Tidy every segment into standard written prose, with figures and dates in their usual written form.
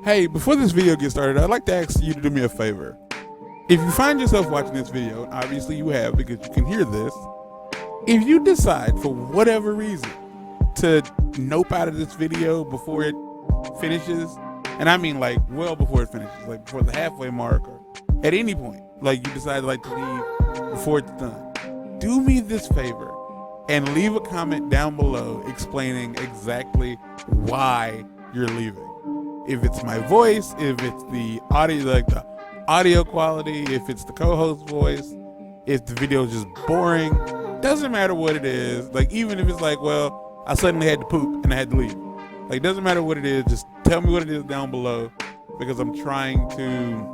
Hey, before this video gets started, I'd like to ask you to do me a favor. If you find yourself watching this video, obviously you have because you can hear this, if you decide for whatever reason to nope out of this video before it finishes, and I mean like well before it finishes, like before the halfway mark or at any point, like you decide like to leave before it's done, do me this favor and leave a comment down below explaining exactly why you're leaving. If it's my voice, if it's the audio, like the audio quality, if it's the co-host voice, if the video is just boring, doesn't matter what it is. Like even if it's like, well, I suddenly had to poop and I had to leave. Like doesn't matter what it is, just tell me what it is down below because I'm trying to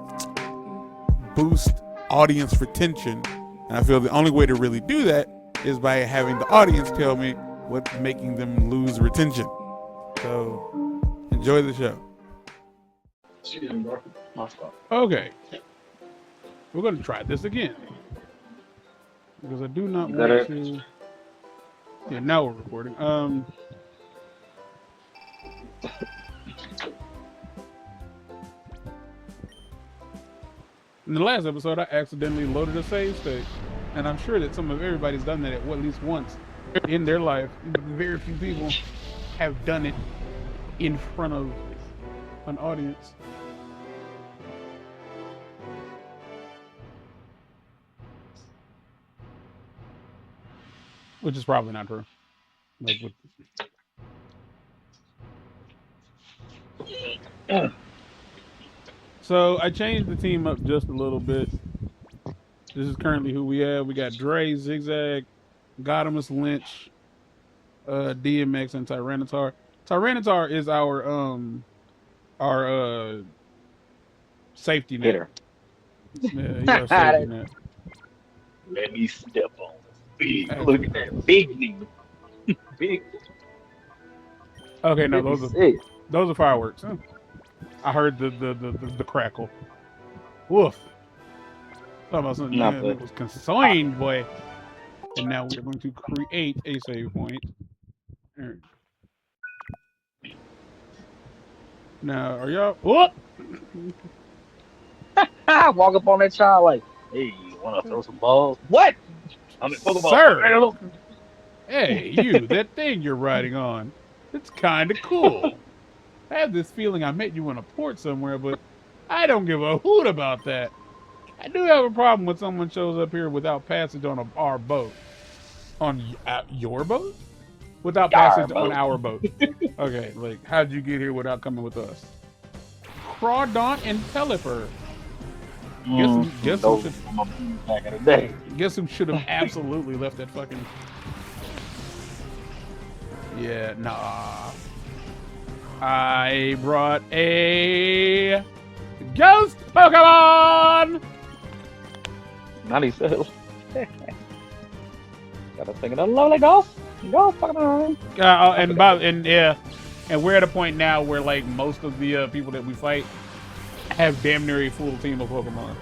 boost audience retention. And I feel the only way to really do that is by having the audience tell me what's making them lose retention. So enjoy the show. Okay, we're going to try this again because I do not want to. Yeah, now we're recording. In the last episode, I accidentally loaded a save state, and I'm sure that everybody's done that at least once in their life. Very few people have done it in front of an audience. Which is probably not true. Like So I changed the team up just a little bit. This is currently who we have. We got Dre, Zigzag, Godimus, Lynch, DMX, and Tyranitar. Tyranitar is our safety net. Hitter. Yeah, he's our safety net. Let me step on big. Look at that big knee. Big. Okay, no, those are fireworks. Huh? I heard the crackle. Woof. Thought about something that was consigned, boy. And now we're going to create a save point. Right. Now, are y'all? Whoop! Walk up on that child like, hey, you want to throw some balls? What? I'm in Pokemon. Sir! Hey, you, that thing you're riding on. It's kind of cool. I have this feeling I met you in a port somewhere, but I don't give a hoot about that. I do have a problem when someone shows up here without passage on our boat. On your boat? Without passage on our boat. Okay, like, how'd you get here without coming with us? Crawdaunt and Pelipper. Guess who should have absolutely left that fucking... Yeah, nah. I brought a ghost Pokemon! Not even. Got us thinking of lovely ghost Pokemon. And we're at a point now where like most of the people that we fight have damn near a full team of Pokemon.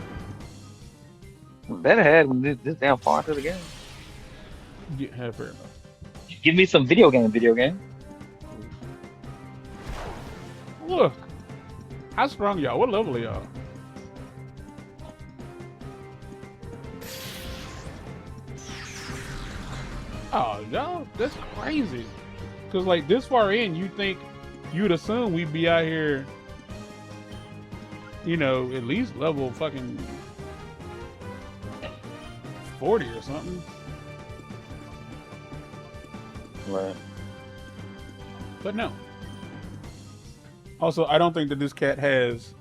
Better had when this damn far into the game. Yeah, fair enough. Give me some video game. Look, how strong y'all? What level are y'all? Oh, y'all, that's crazy. Cause like this far in, you'd assume we'd be out here, you know, at least level fucking 40 or something. Right. But no. Also, I don't think that this cat has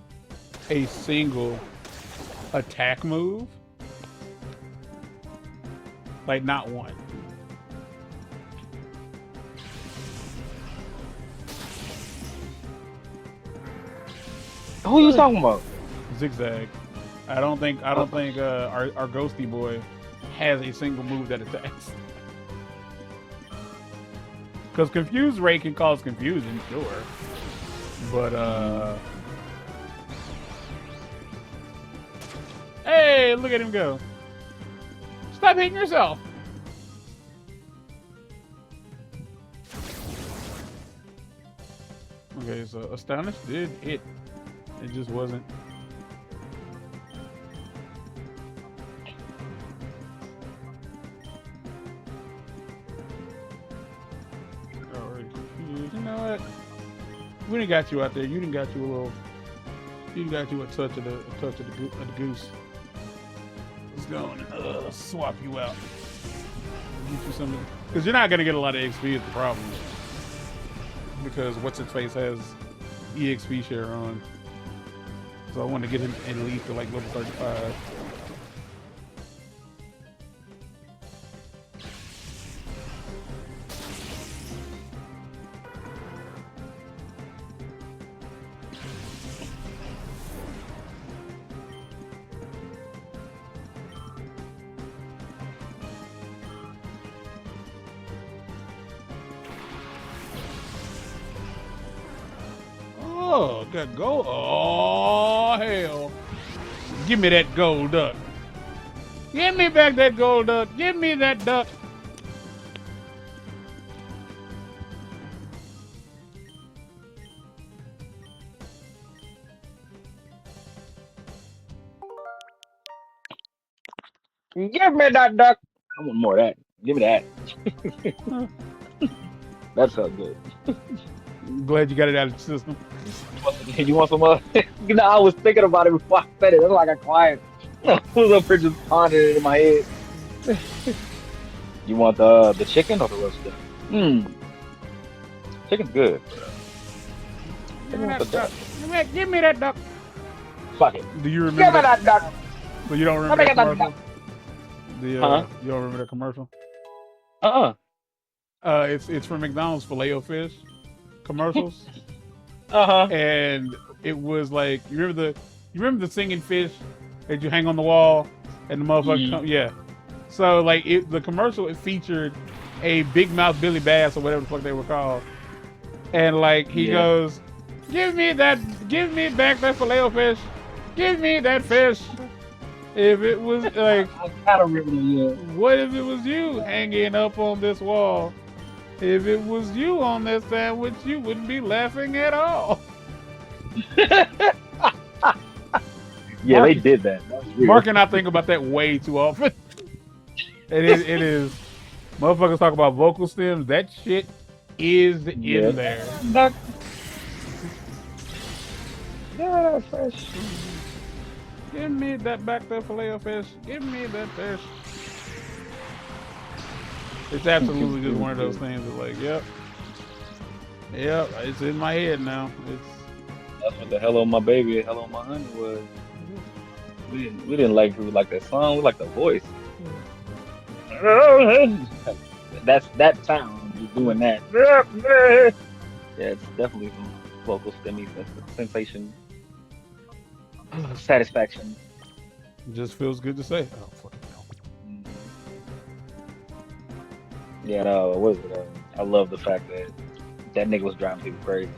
a single attack move. Like, not one. Who are you talking about? Zigzag. I don't think our ghosty boy has a single move that attacks. Because Confuse Ray can cause confusion, sure. But hey, look at him go. Stop hitting yourself. Okay, so Astonish did hit It just wasn't. Already confused. You know what? We done got you out there. You done got you a little. You done got you a touch of the goose. Let's go and swap you out. Get you something because you're not gonna get a lot of XP is the problem. Because what's its face has EXP share on. So I want to get him at least to like level 35. Oh, got gold. Oh, hell. Give me that gold duck. Give me back that gold duck. Give me that duck. Give me that duck. I want more of that. Give me that. That felt good. I'm glad you got it out of the system. You want some you know, I was thinking about it before I said it. That's why I got quiet. I was up here just pondering it in my head. You want the chicken or the roast duck? Chicken's good. Give me that duck. Give me that duck. Fuck it. Do you remember Give me that duck. So you don't remember that commercial? You Huh? don't remember that commercial? It's from McDonald's Filet-O-Fish commercials. And it was like you remember the singing fish that you hang on the wall and the motherfucker come, yeah. So like the commercial it featured a big mouth Billy Bass or whatever the fuck they were called. And like he goes, give me back that Filet-O-Fish. Give me that fish. If it was like I gotta remember that. What if it was you hanging up on this wall? If it was you on that sandwich, you wouldn't be laughing at all. Yeah, they did that. Mark and I think about that way too often. It is. Motherfuckers talk about vocal stems. That shit is in there. Yeah, fresh. Give me that back there Filet-O-Fish. Give me that fish. It's absolutely just one of those things that like, yep, it's in my head now. That's what the Hello My Baby, Hello My Honey was. We didn't like that song. We liked the voice. That's that sound. You're doing that. Yeah, it's definitely some vocal stimmy sensation, satisfaction. It just feels good to say. Oh fucking hell. Yeah, what is it? I love the fact that nigga was driving people crazy,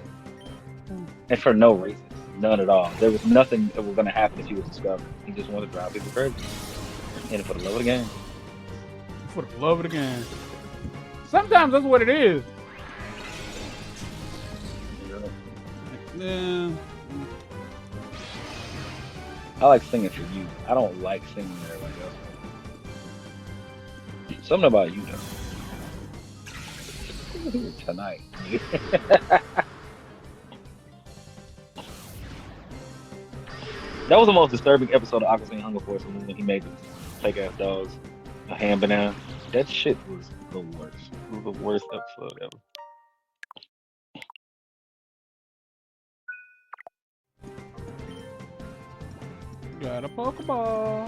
and for no reason, none at all. There was nothing that was gonna happen if he was discovered. He just wanted to drive people crazy, and for the love of the game. For the love of the game. Sometimes that's what it is. Yeah. I like singing for you. I don't like singing for everybody else. Something about you though. Tonight. That was the most disturbing episode of Aqua Hunger Force when he made the fake ass dogs a ham banana. That shit was the worst. It was the worst episode ever. Got a Pokeball.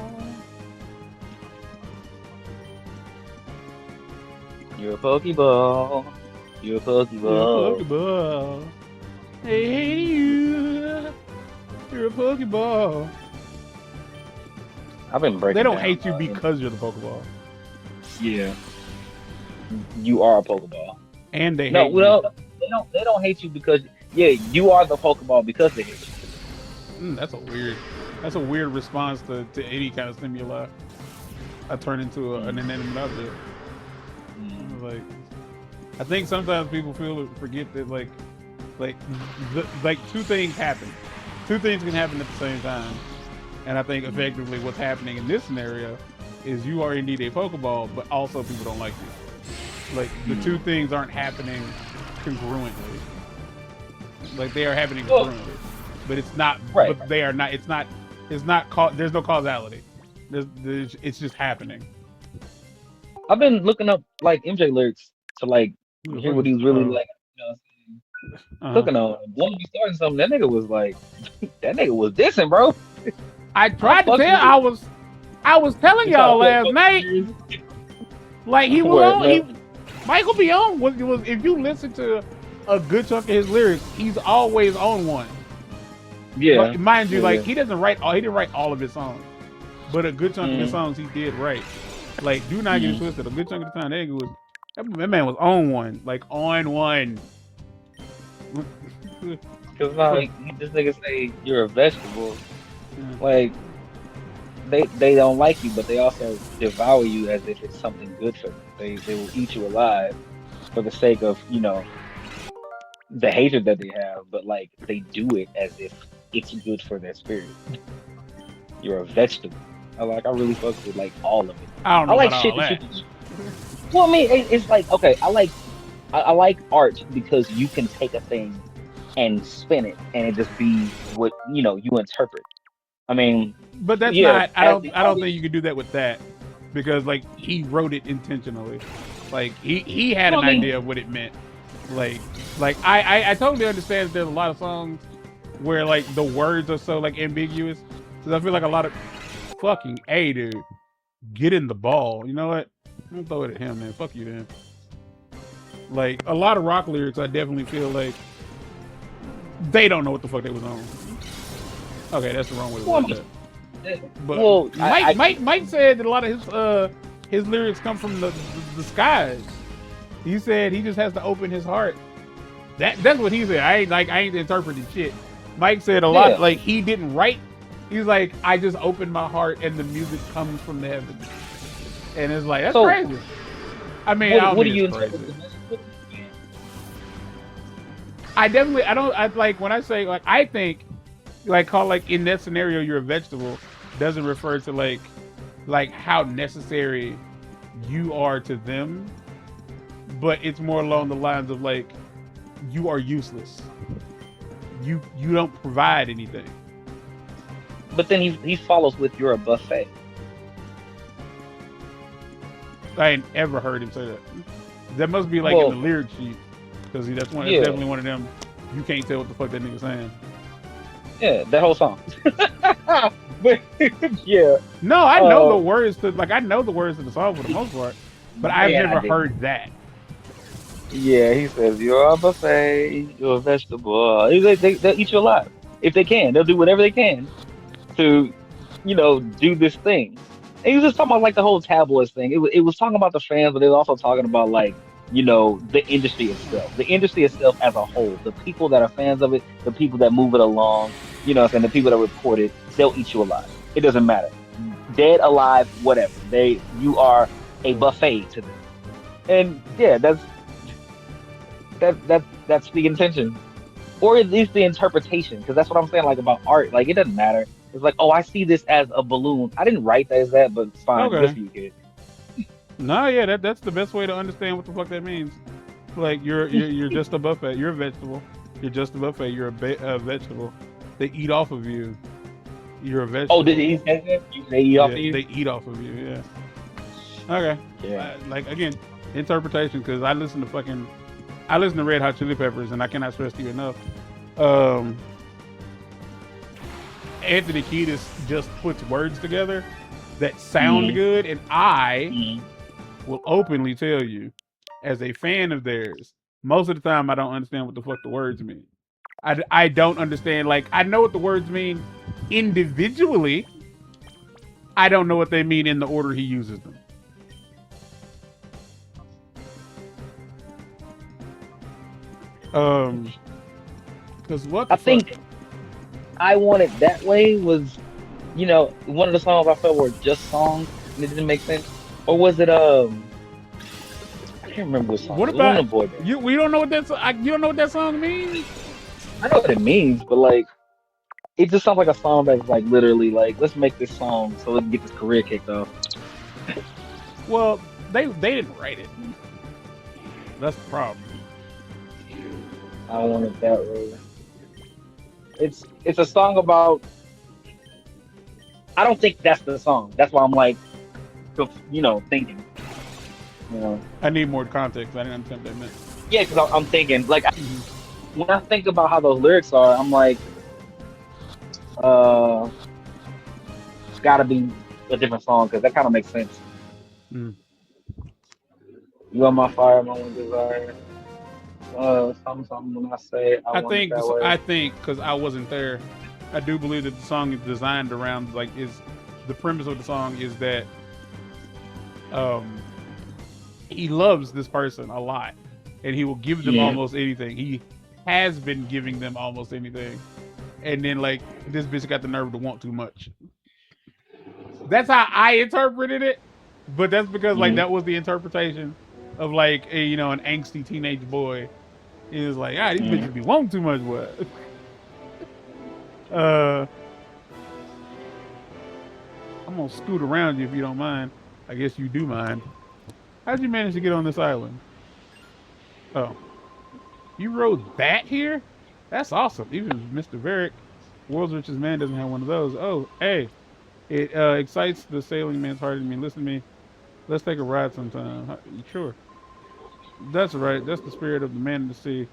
You're a Pokeball. You're a Pokeball. You're a Pokeball. Hey, you. You're a Pokeball. I've been breaking. They don't down, hate you because you're the Pokeball. Yeah. You are a Pokeball. And they hate well, they don't hate you because you are the Pokeball because they hate you. That's a weird response to any kind of stimuli. I turn into an inanimate object. Like, I think sometimes people forget that like two things happen. two things can happen at the same time. And I think effectively what's happening in this scenario is you are indeed a Pokeball, but also people don't like you. Like the two things aren't happening congruently. Like they are happening congruently, but it's not. Right. But they are not. It's not. It's not. There's no causality. It's just happening. I've been looking up like MJ lyrics to like hear what he was really like. You know, cooking on. One of you starting something. That nigga was like, that nigga was dissing, bro. I tried to tell. I was telling y'all last night. Like he was on. Michael B. on was if you listen to a good chunk of his lyrics, he's always on one. Yeah. But mind you, like he didn't write all of his songs, but a good chunk of his songs he did write. Like, do not get it twisted. A good chunk of the time, that man was on one, like on one. Cause like this nigga say you're a vegetable, like they don't like you, but they also devour you as if it's something good for them. They will eat you alive for the sake of the hatred that they have, but like they do it as if it's good for their spirit. You're a vegetable. I really fuck with like all of it. I don't know like about shit all that. Well, I mean, it's like okay, I like art because you can take a thing and spin it and it just be what you interpret. I mean, but that's not. I don't think you can do that with that because like he wrote it intentionally. Like he had an idea of what it meant. Like I totally understand that there's a lot of songs where like the words are so like ambiguous. Because I feel like a lot of fucking dude, get in the ball. You know what? I'm gonna throw it at him, man. Fuck you, then. Like a lot of rock lyrics, I definitely feel like they don't know what the fuck they was on. Okay, that's the wrong way to word that. But Mike said that a lot of his lyrics come from the skies. He said he just has to open his heart. That's what he said. I ain't interpreting shit. Mike said a lot like he didn't write. He's like, I just opened my heart and the music comes from the heavens. And it's like, that's crazy. I mean, what do you interpret? I like when I say like I think like call like in that scenario you're a vegetable doesn't refer to like how necessary you are to them, but it's more along the lines of like you are useless. You don't provide anything. But then he follows with you're a buffet. I ain't ever heard him say that. That must be like in the lyric sheet. Because that's definitely one of them, you can't tell what the fuck that nigga's saying. Yeah, that whole song. But, yeah. No, I know the words to the song for the most part. But I've never heard that. Yeah, he says, you're a buffet, you're a vegetable. They'll eat you alive. If they can, they'll do whatever they can to, do this thing. And he was just talking about like the whole tabloid thing. It was talking about the fans, but it was also talking about like, the industry itself. The industry itself as a whole. The people that are fans of it, the people that move it along, and the people that report it, they'll eat you alive. It doesn't matter. Dead, alive, whatever. You are a buffet to them. And yeah, that's the intention. Or at least the interpretation, because that's what I'm saying, like about art. Like it doesn't matter. It's like, oh, I see this as a balloon. I didn't write that as that, but it's fine. Okay. You kid. No, yeah, that's the best way to understand what the fuck that means. Like you're just a buffet. You're a vegetable. You're just a buffet. You're a vegetable. They eat off of you. You're a vegetable. Oh, did he say that? They eat off of you? They eat off of you. Yeah. Okay. Yeah. Like again, interpretation. Because I listen to Red Hot Chili Peppers, and I cannot stress to you enough. Anthony Kiedis just puts words together that sound good, and I will openly tell you, as a fan of theirs, most of the time I don't understand what the fuck the words mean. I don't understand. Like, I know what the words mean individually. I don't know what they mean in the order he uses them. Because what the I think I Want It That Way was, one of the songs I felt were just songs and it didn't make sense. Or was it I can't remember what song. What about you? We don't know what you don't know what that song means. I know what it means, but like It just sounds like a song that's like literally like, let's make this song so we can get this career kicked off. Well, they didn't write it. That's the problem. I want it that way. It's a song about. I don't think that's the song. That's why I'm like, thinking. You know. I need more context. I didn't understand what that meant. Yeah, because I'm thinking like Mhm. when I think about how those lyrics are, I'm like, uh, it's got to be a different song because that kind of makes sense. Mm. You are my fire, my one desire. Something when I say I want it that way. I think because I wasn't there, I do believe that the song is designed around the premise of the song is that he loves this person a lot and he will give them almost anything. He has been giving them almost anything, and then like this bitch got the nerve to want too much. That's how I interpreted it, but that's because like that was the interpretation of like an angsty teenage boy. He was like, these bitches be wanting too much. What? I'm gonna scoot around you if you don't mind. I guess you do mind. How'd you manage to get on this island? Oh, you rode that here? That's awesome. Even Mr. Varick, world's richest man, doesn't have one of those. Oh, hey, it excites the sailing man's heart in me. Listen to me. Let's take a ride sometime. Sure. That's right. That's the spirit of the man in the sea.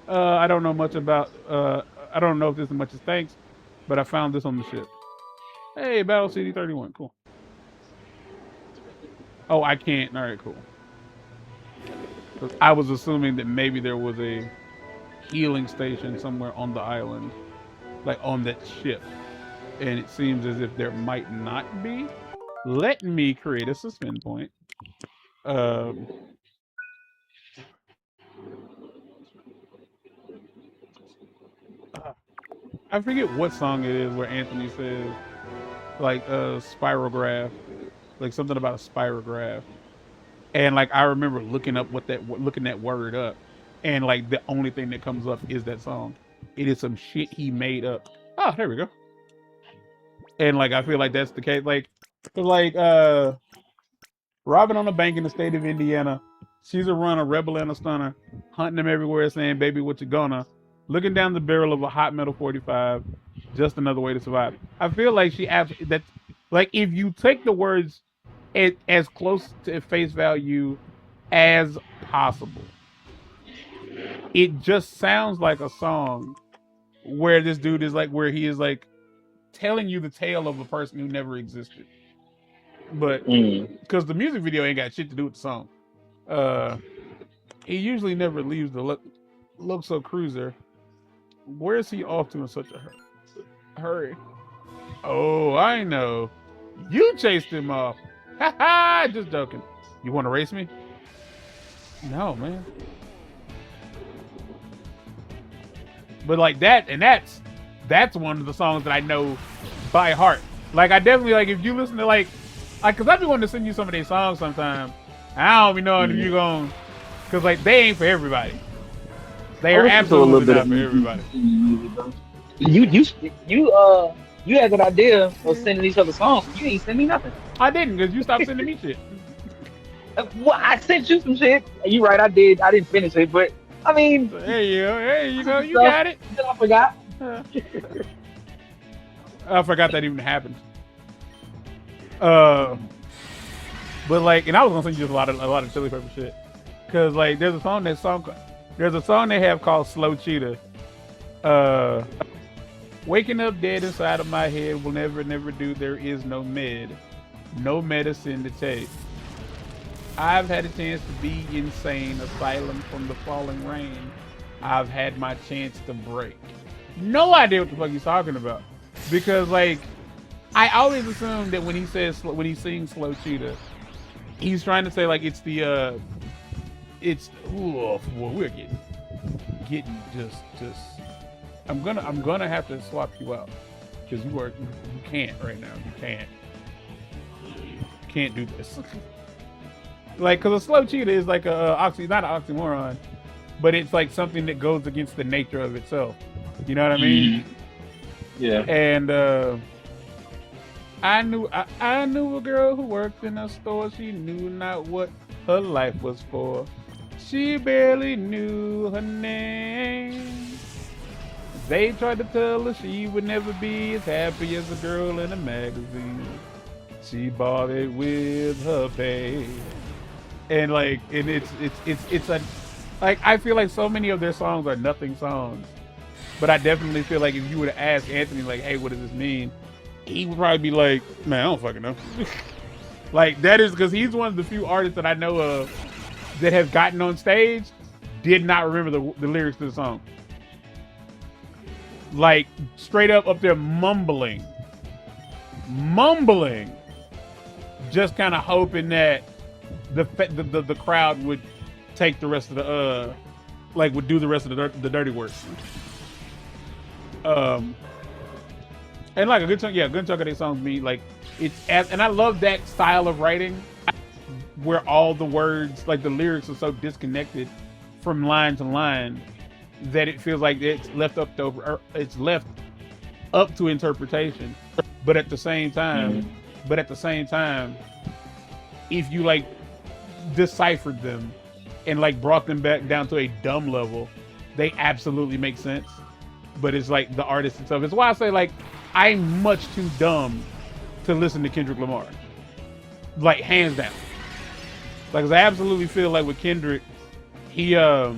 I don't know much about. I don't know if this is much as thanks, but I found this on the ship. Hey, Battle CD31. Cool. Oh, I can't. All right, cool. I was assuming that maybe there was a healing station somewhere on the island, like on that ship, and it seems as if there might not be. Let me create a suspend point. I forget what song it is where Anthony says like spirograph, like something about a spirograph, and like I remember looking that word up, and like the only thing that comes up is that song. It is some shit he made up. Oh, there we go. And like I feel like that's the case. Like, robbing on a bank in the state of Indiana. She's a runner, rebel and a stunner, hunting them everywhere, saying, "Baby, what you gonna?" Looking down the barrel of a hot metal 45, just another way to survive. I feel like that's like if you take the words as close to face value as possible, it just sounds like a song where this dude is like, where he is like telling you the tale of a person who never existed. But because the music video ain't got shit to do with the song. He usually never leaves the Luxo cruiser. Where is he off to in such a hurry? Oh, I know. You chased him off. Ha ha! Just joking. You want to race me? No, man. But like that, and that's one of the songs that I know by heart. Like I definitely like if you listen to like cause I be wanting to send you some of these songs sometimes. I don't be knowing if you're going, cause like they ain't for everybody. They are absolutely not for everybody. You had an idea of sending each other songs. You ain't send me nothing. I didn't, cause you stopped sending me shit. Well, I sent you some shit. You right, I did. I didn't finish it, but I mean, there you go. Hey, you go. You got it. I forgot. I forgot that even happened. But like, and I was gonna send you a lot of Chili Pepper shit, cause like there's a song they have called Slow Cheetah. Waking up dead inside of my head will never do. There is no medicine to take. I've had a chance to be insane, asylum from the falling rain. I've had my chance to break. No idea what the fuck he's talking about, because like I always assume that when he sings Slow Cheetah, he's trying to say like it's the we're getting just I'm gonna have to swap you out because you can't right now. You can't do this. Like, because a slow cheetah is like not an oxymoron, but it's like something that goes against the nature of itself. You know what I mean? Yeah. And I knew a girl who worked in a store. She knew not what her life was for. She barely knew her name. They tried to tell her she would never be as happy as a girl in a magazine. She bought it with her pay. And like, and it's a, like, I feel like so many of their songs are nothing songs. But I definitely feel like if you were to ask Anthony, like, hey, what does this mean? He would probably be like, man, I don't fucking know. Like, that is because he's one of the few artists that I know of that have gotten on stage, did not remember the lyrics to the song. Like, straight up there mumbling, just kind of hoping that the crowd would take the rest of the like would do the rest of the dirty work. And like a good chunk of their songs mean like and I love that style of writing where all the words, like the lyrics, are so disconnected from line to line that it feels like it's left up to interpretation. But at the same time, if you like deciphered them and like brought them back down to a dumb level, they absolutely make sense. But it's like the artist itself. It's why I say like I'm much too dumb to listen to Kendrick Lamar. Like hands down. Like, 'cause I absolutely feel like with Kendrick, he not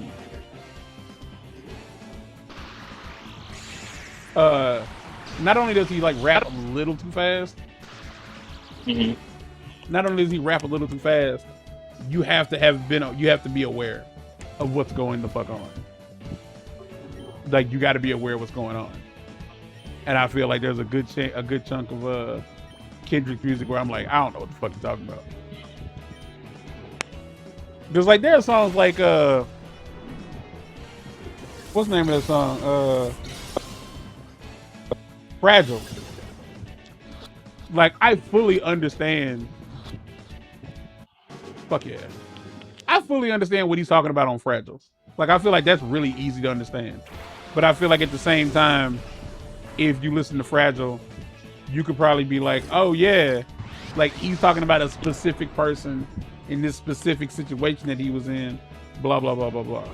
only does he like rap a little too fast. Mm-hmm. Not only does he rap a little too fast, you have to be aware of what's going the fuck on. Like, you got to be aware of what's going on. And I feel like there's a good chunk of Kendrick music where I'm like, I don't know what the fuck you're talking about. Because like there are songs like what's the name of that song? Fragile. Like, I fully understand. Fuck yeah. I fully understand what he's talking about on Fragile. Like, I feel like that's really easy to understand. But I feel like at the same time, if you listen to Fragile, you could probably be like, oh yeah, like he's talking about a specific person in this specific situation that he was in, blah, blah, blah, blah, blah.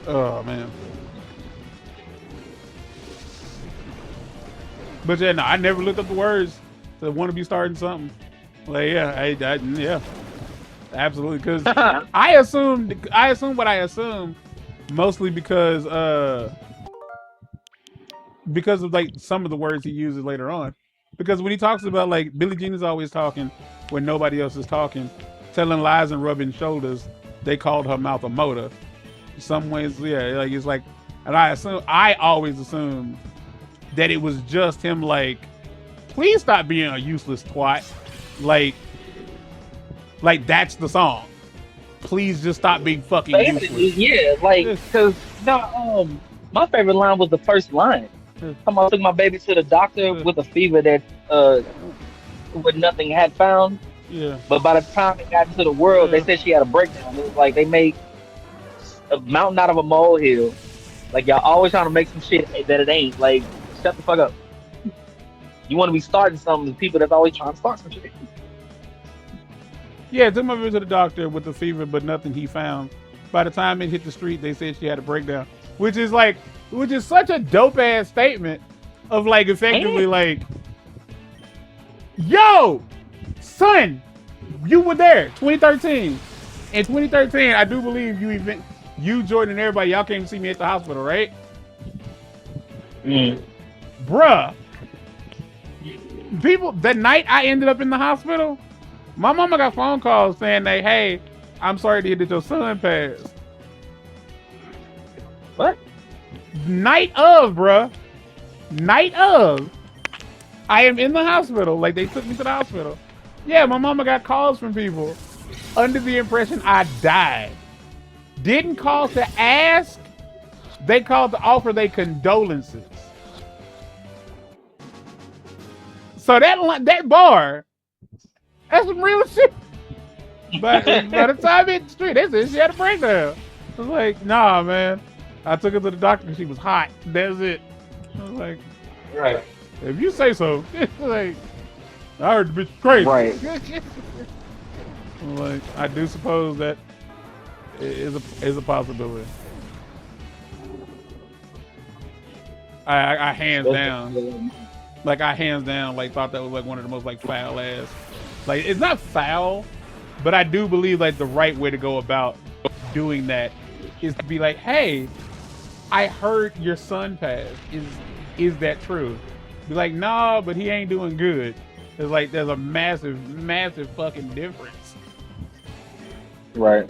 Oh, man. But yeah, no, I never looked up the words to want to be starting something. Like, yeah, yeah, absolutely. Because I assumed what I assumed, mostly because of like some of the words he uses later on. Because when he talks about like Billie Jean is always talking when nobody else is talking, telling lies and rubbing shoulders, they called her mouth a motor. Some ways, yeah, like it's like, and I always assumed that it was just him like, please stop being a useless twat. Like that's the song. Please just stop being fucking useless. Yeah, like, because my favorite line was the first line. I took my baby to the doctor with a fever that with nothing had found. Yeah. But by the time it got into the world, they said she had a breakdown. It was like they made a mountain out of a molehill. Like, y'all always trying to make some shit that it ain't. Like, shut the fuck up. You want to be starting something with people that's always trying to start some shit. Yeah, took my baby to the doctor with a fever, but nothing he found. By the time it hit the street, they said she had a breakdown. Which is such a dope ass statement of like effectively like, yo, son, you were there, 2013. In 2013, I do believe you, Jordan, and everybody, y'all came to see me at the hospital, right? Bruh, people, the night I ended up in the hospital, my mama got phone calls saying that, hey, I'm sorry to hear that your son passed. What? Night of, bruh. Night of. I am in the hospital. Like, they took me to the hospital. Yeah, my mama got calls from people under the impression I died. Didn't call to ask. They called to offer their condolences. So that bar, that's some real shit. But by the time it hit the street, they said she had a breakdown. I was like, nah, man. I took her to the doctor because she was hot. That's it. I was like, Right. If you say so, it's like I heard the bitch crazy. Right. Like I do suppose that is a possibility. I hands down, like I hands down, like thought that was like one of the most like foul ass. Like it's not foul, but I do believe like the right way to go about doing that is to be like, hey, I heard your son passed. Is that true? Be like, nah, but he ain't doing good. It's like there's a massive fucking difference. Right.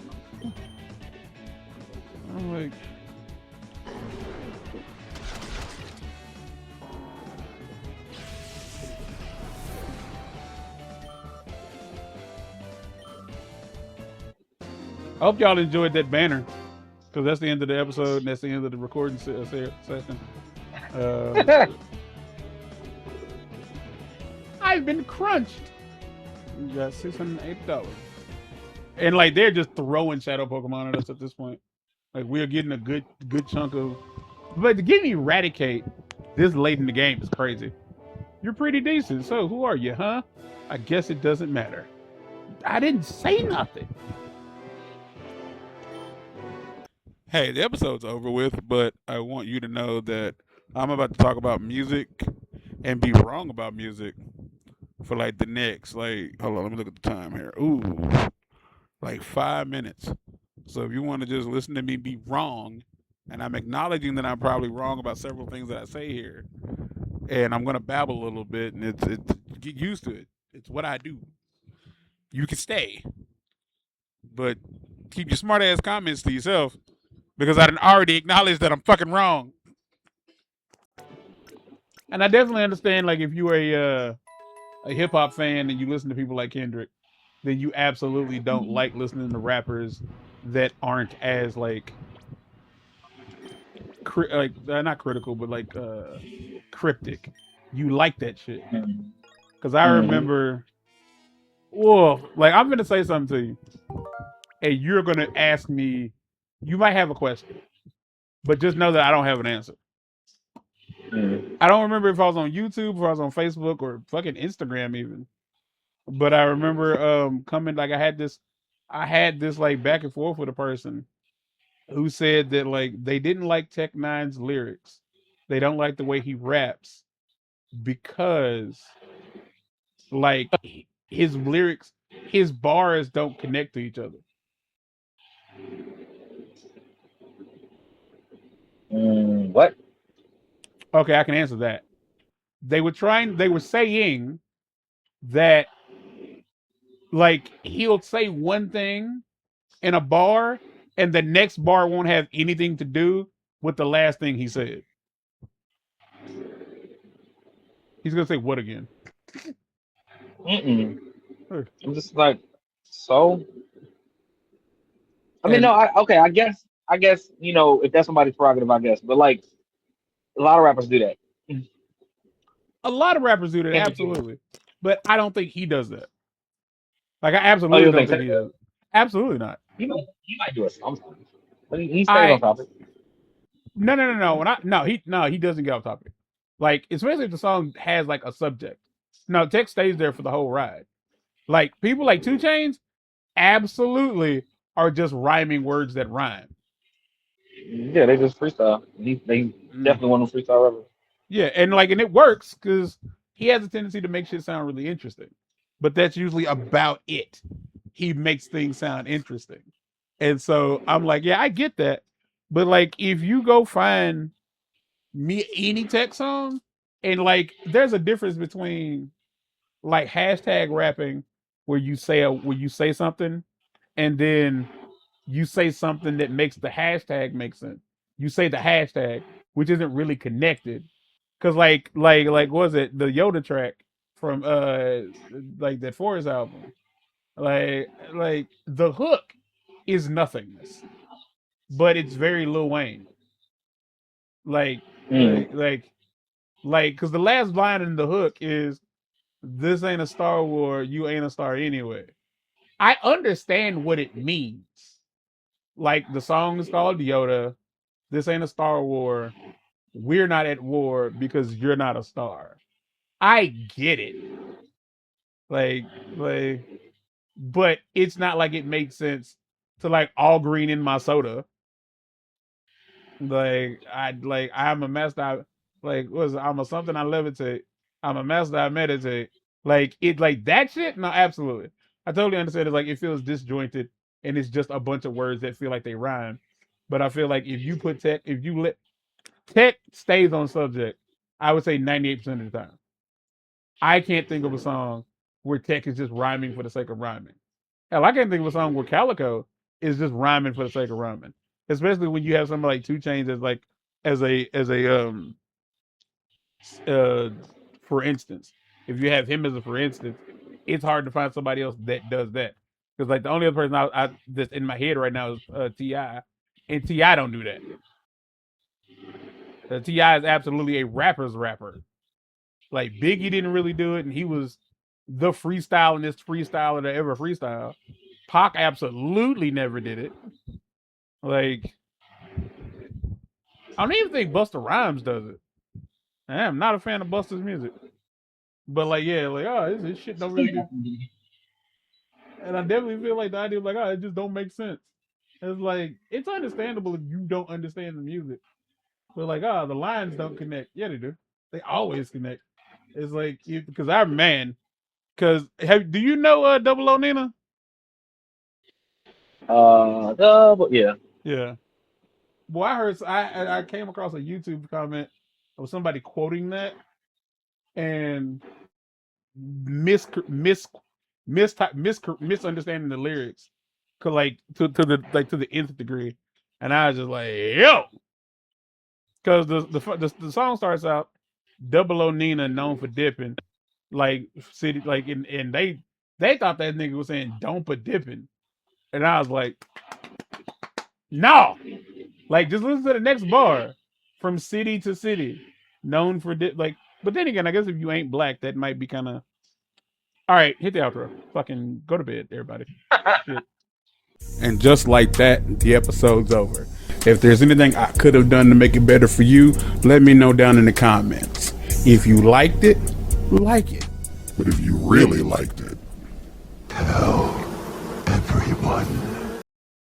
I'm like, I hope y'all enjoyed that banner because that's the end of the episode and that's the end of the recording session. I've been crunched. You got $608, and like they're just throwing shadow Pokemon at us at this point. Like we're getting a good chunk of, but to get Eradicate this late in the game is crazy. You're pretty decent. So who are you, huh? I guess it doesn't matter. I didn't say nothing. Hey, the episode's over with, but I want you to know that I'm about to talk about music and be wrong about music for like the next, like, hold on, let me look at the time here. Ooh, like 5 minutes. So if you want to just listen to me be wrong, and I'm acknowledging that I'm probably wrong about several things that I say here, and I'm gonna babble a little bit, and it's get used to it. It's what I do. You can stay, but keep your smart ass comments to yourself because I already acknowledged that I'm fucking wrong. And I definitely understand, like, if you are a hip hop fan and you listen to people like Kendrick, then you absolutely don't like listening to rappers that aren't as like not critical, but like cryptic. You like that shit because I remember. Whoa, like I'm gonna say something to you, and you're gonna ask me. You might have a question, but just know that I don't have an answer. I don't remember if I was on YouTube, if I was on Facebook, or fucking Instagram even. But I remember coming like I had this like back and forth with a person who said that like they didn't like Tech Nine's lyrics. They don't like the way he raps because like his lyrics, his bars don't connect to each other. What? Okay, I can answer that. They were saying that like he'll say one thing in a bar and the next bar won't have anything to do with the last thing he said. He's gonna say what again? I'm just like, so. I mean, And no. Okay. I guess if that's somebody's prerogative, I guess. But like, a lot of rappers do that. a lot of rappers do that, Kendrick do. absolutely. But I don't think he does that. Like I Oh, absolutely you don't think think he does. Absolutely not. he might do it sometimes, but he stays on I topic. no. He doesn't get off topic. Like especially if the song has like a subject. No, text stays there for the whole ride. Like people like 2 Chainz absolutely are just rhyming words that rhyme. Yeah, they just freestyle. They definitely want to freestyle rappers. Yeah, and it works because he has a tendency to make shit sound really interesting. But that's usually about it. He makes things sound interesting. And so I'm like, yeah, I get that. But like if you go find me any tech song and like there's a difference between like hashtag rapping where you say something and then you say something that makes the hashtag make sense. You say the hashtag, which isn't really connected. Cause like what was it the Yoda track from like that Forest album? Like the hook is nothingness, but it's very Lil Wayne. Like like Mm. like because the last line in the hook is this ain't a Star War, you ain't a star anyway. I understand what it means. Like the song is called Yoda. This ain't a Star War. we're not at war because you're not a star. I get it. Like, but it's not like it makes sense to like all green in my soda. I'm a master. I'm a something I levitate. I'm a master I meditate. Like it like that shit? No, absolutely. I totally understand. It's like it feels disjointed and it's just a bunch of words that feel like they rhyme. But I feel like if you put tech, if you let tech stays on subject, I would say 98% of the time. I can't think of a song where tech is just rhyming for the sake of rhyming. Hell, I can't think of a song where Calico is just rhyming for the sake of rhyming. Especially when you have something like 2 Chainz as like as a uh for instance. If you have him as a for instance, it's hard to find somebody else that does that. Because like the only other person I that's in my head right now is Ti, and Ti don't do that. Ti is absolutely a rapper's rapper. Like Biggie didn't really do it, and he was the freestylingest freestyler to ever freestyle. Pac absolutely never did it. Like I don't even think Busta Rhymes does it. I'm not a fan of Busta's music, but like yeah, like this shit don't really. And I definitely feel like the idea of like it just don't make sense. It's like it's understandable if you don't understand the music, but like the lines don't connect. Yeah, they do. They always connect. It's like because our man. Because do you know Double O Nina? Yeah. Yeah. Well, I heard I came across a YouTube comment of somebody quoting that and misunderstanding the lyrics, like to the nth degree, and I was just like, yo, because the song starts out Double O Nina known for dipping, like city like and they thought that nigga was saying don't put dipping, and I was like, no. Like, just listen to the next bar. From city to city, known for But then again, I guess if you ain't black, that might be kind of. All right, hit the outro. Fucking go to bed, everybody. Shit. And just like that, the episode's over. If there's anything I could have done to make it better for you, let me know down in the comments. If you liked it, like it. But if you really liked it, hell